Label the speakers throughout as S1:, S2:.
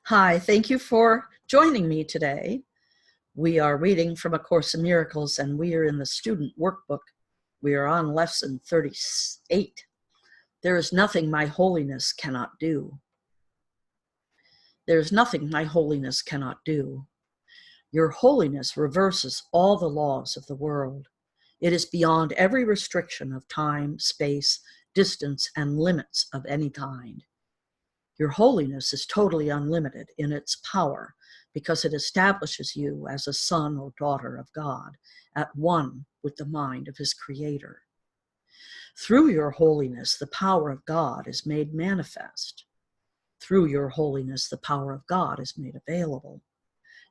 S1: Hi, thank you for joining me today. We are reading from A Course in Miracles, and we are in the student workbook. We are on lesson 38. There is nothing my holiness cannot do. There is nothing my holiness cannot do. Your holiness reverses all the laws of the world. It is beyond every restriction of time, space, distance, and limits of any kind. Your holiness is totally unlimited in its power because it establishes you as a son or daughter of God, at one with the mind of his Creator. Through your holiness, the power of God is made manifest. Through your holiness, the power of God is made available.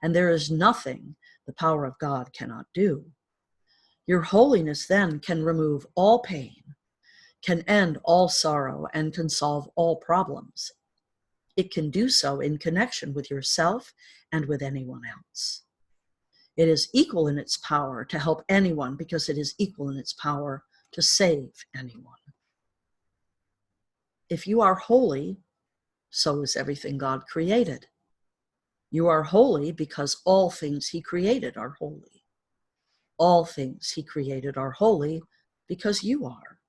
S1: And there is nothing the power of God cannot do. Your holiness then can remove all pain, can end all sorrow, and can solve all problems. It can do so in connection with yourself and with anyone else. It is equal in its power to help anyone because it is equal in its power to save anyone. If you are holy, so is everything God created. You are holy because all things he created are holy. All things he created are holy because you are.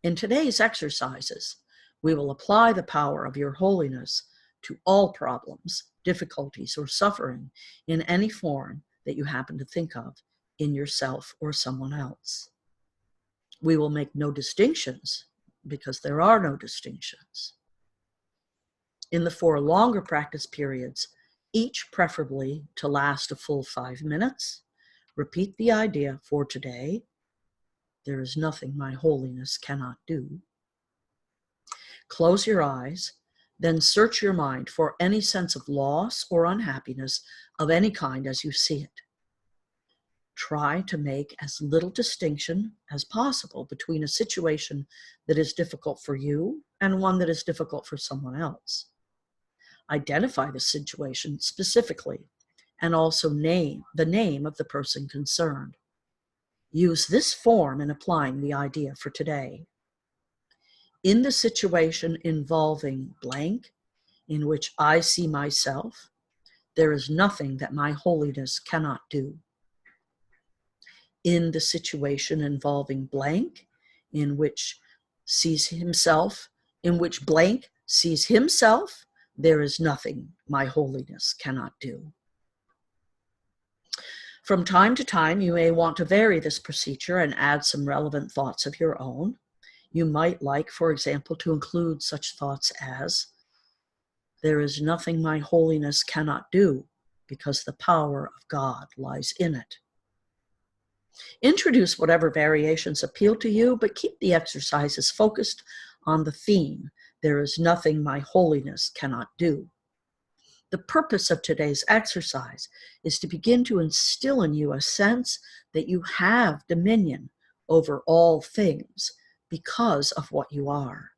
S1: In today's exercises, we will apply the power of your holiness to all problems, difficulties, or suffering in any form that you happen to think of in yourself or someone else. We will make no distinctions because there are no distinctions. In the 4 longer practice periods, each preferably to last a full 5 minutes, repeat the idea for today. There is nothing my holiness cannot do. Close your eyes, then search your mind for any sense of loss or unhappiness of any kind as you see it. Try to make as little distinction as possible between a situation that is difficult for you and one that is difficult for someone else. Identify the situation specifically and also name the name of the person concerned. Use this form in applying the idea for today. In the situation involving blank, in which I see myself, there is nothing that my holiness cannot do. In the situation involving blank, in which blank sees himself, there is nothing my holiness cannot do. From time to time, you may want to vary this procedure and add some relevant thoughts of your own. You might like, for example, to include such thoughts as, there is nothing my holiness cannot do because the power of God lies in it. Introduce whatever variations appeal to you, but keep the exercises focused on the theme, there is nothing my holiness cannot do. The purpose of today's exercise is to begin to instill in you a sense that you have dominion over all things because of what you are.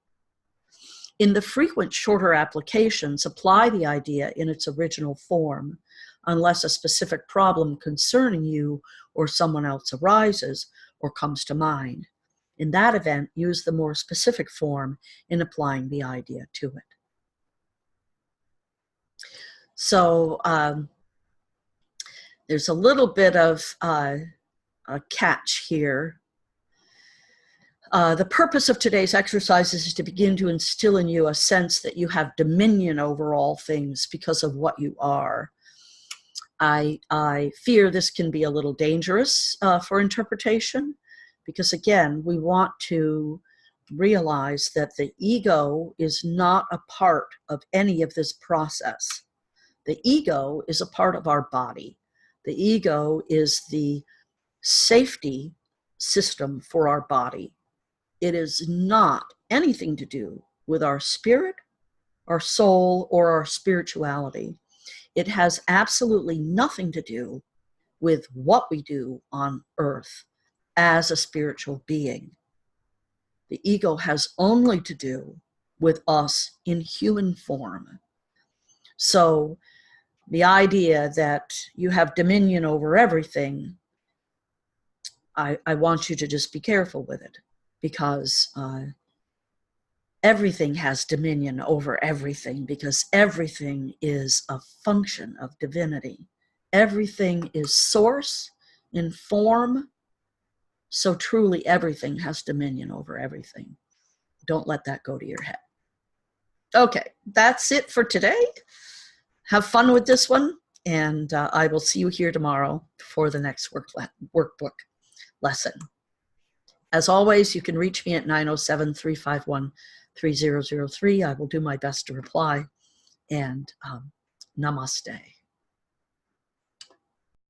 S1: In the frequent shorter applications, apply the idea in its original form, unless a specific problem concerning you or someone else arises or comes to mind. In that event, use the more specific form in applying the idea to it. So there's a little bit of a catch here. The purpose of today's exercises is to begin to instill in you a sense that you have dominion over all things because of what you are. I fear this can be a little dangerous for interpretation because, again, we want to realize that the ego is not a part of any of this process. The ego is a part of our body. The ego is the safety system for our body. It is not anything to do with our spirit, our soul, or our spirituality. It has absolutely nothing to do with what we do on earth as a spiritual being. The ego has only to do with us in human form. So the idea that you have dominion over everything, I want you to just be careful with it, because everything has dominion over everything, because everything is a function of divinity. Everything is source in form, so truly everything has dominion over everything. Don't let that go to your head. Okay, that's it for today. Have fun with this one, and I will see you here tomorrow for the next workbook lesson. As always, you can reach me at 907-351-3003. I will do my best to reply, and namaste.